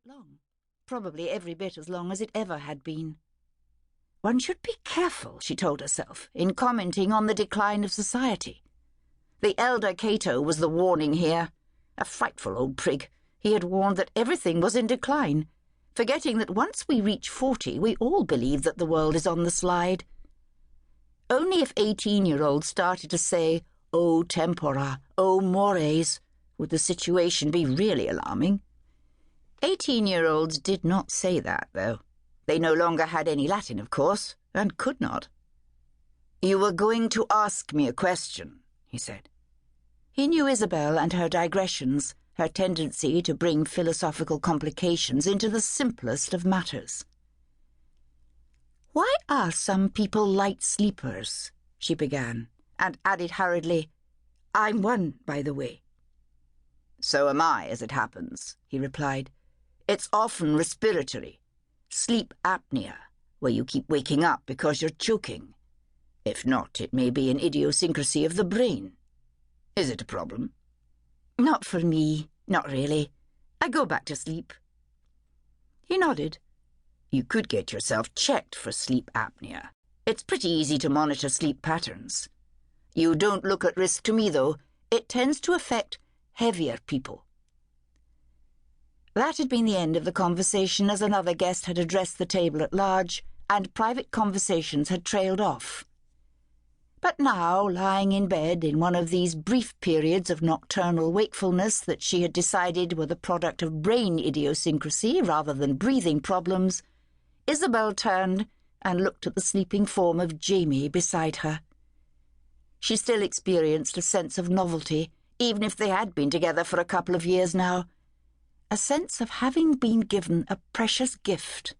long, probably every bit as long as it ever had been. One should be careful, she told herself, in commenting on the decline of society. The elder Cato was the warning here. A frightful old prig. He had warned that everything was in decline, forgetting that once we reach 40, we all believe that the world is on the slide. Only if 18-year-olds started to say, "O tempora, O mores," would the situation be really alarming. 18-year-olds did not say that, though. They no longer had any Latin, of course, and could not. "You were going to ask me a question," he said. He knew Isabel and her digressions, her tendency to bring philosophical complications into the simplest of matters. "Why are some people light sleepers?" she began, and added hurriedly, "I'm one, by the way." "So am I, as it happens," he replied. "It's often respiratory. Sleep apnea, where you keep waking up because you're choking. If not, it may be an idiosyncrasy of the brain. Is it a problem?" "Not for me, not really. I go back to sleep." He nodded. "You could get yourself checked for sleep apnea. It's pretty easy to monitor sleep patterns. You don't look at risk to me, though. It tends to affect heavier people." That had been the end of the conversation, as another guest had addressed the table at large, and private conversations had trailed off. But now, lying in bed in one of these brief periods of nocturnal wakefulness that she had decided were the product of brain idiosyncrasy rather than breathing problems, Isabel turned and looked at the sleeping form of Jamie beside her. She still experienced a sense of novelty, even if they had been together for a couple of years now, a sense of having been given a precious gift.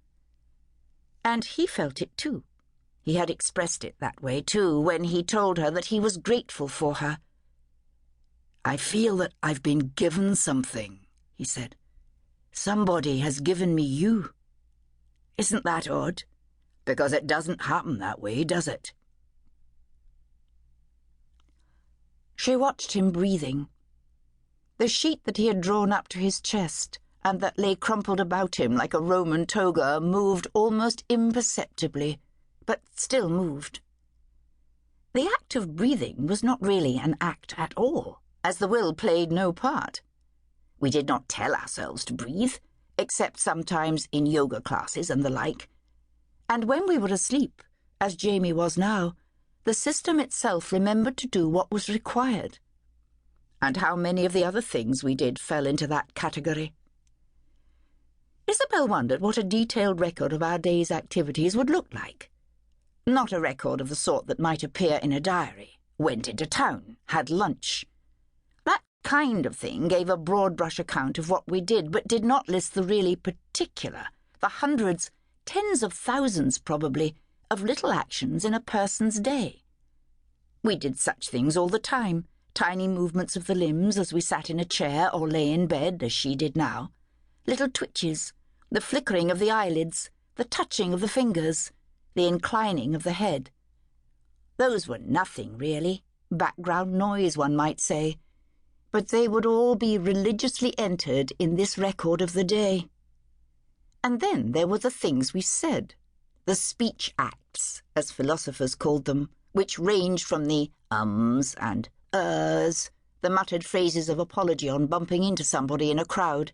And he felt it too. He had expressed it that way too when he told her that he was grateful for her. "I feel that I've been given something," he said. "Somebody has given me you. Isn't that odd? Because it doesn't happen that way, does it?" She watched him breathing. The sheet that he had drawn up to his chest and that lay crumpled about him like a Roman toga moved almost imperceptibly, but still moved. The act of breathing was not really an act at all, as the will played no part. We did not tell ourselves to breathe, except sometimes in yoga classes and the like. And when we were asleep, as Jamie was now, the system itself remembered to do what was required. And how many of the other things we did fell into that category? Isabel wondered what a detailed record of our day's activities would look like. Not a record of the sort that might appear in a diary. Went into town, had lunch. That kind of thing gave a broad brush account of what we did, but did not list the really particular, the hundreds, tens of thousands probably, of little actions in a person's day. We did such things all the time, tiny movements of the limbs as we sat in a chair or lay in bed, as she did now, little twitches, the flickering of the eyelids, the touching of the fingers, the inclining of the head. Those were nothing, really, background noise, one might say, but they would all be religiously entered in this record of the day. And then there were the things we said, the speech acts, as philosophers called them, which ranged from the ums and the muttered phrases of apology on bumping into somebody in a crowd,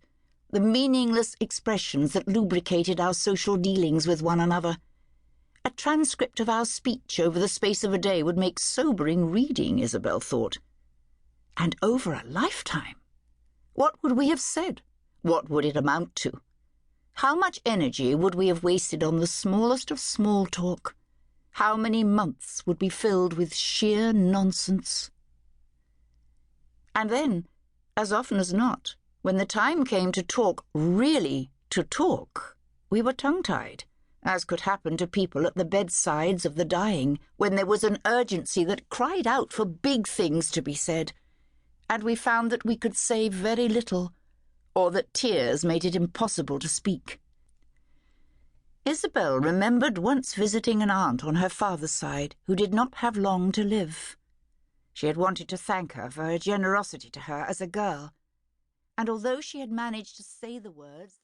the meaningless expressions that lubricated our social dealings with one another. A transcript of our speech over the space of a day would make sobering reading, Isabel thought. And over a lifetime. What would we have said? What would it amount to? How much energy would we have wasted on the smallest of small talk? How many months would be filled with sheer nonsense? And then, as often as not, when the time came to talk, really to talk, we were tongue-tied, as could happen to people at the bedsides of the dying, when there was an urgency that cried out for big things to be said, and we found that we could say very little, or that tears made it impossible to speak. Isabel remembered once visiting an aunt on her father's side who did not have long to live. She had wanted to thank her for her generosity to her as a girl, and although she had managed to say the words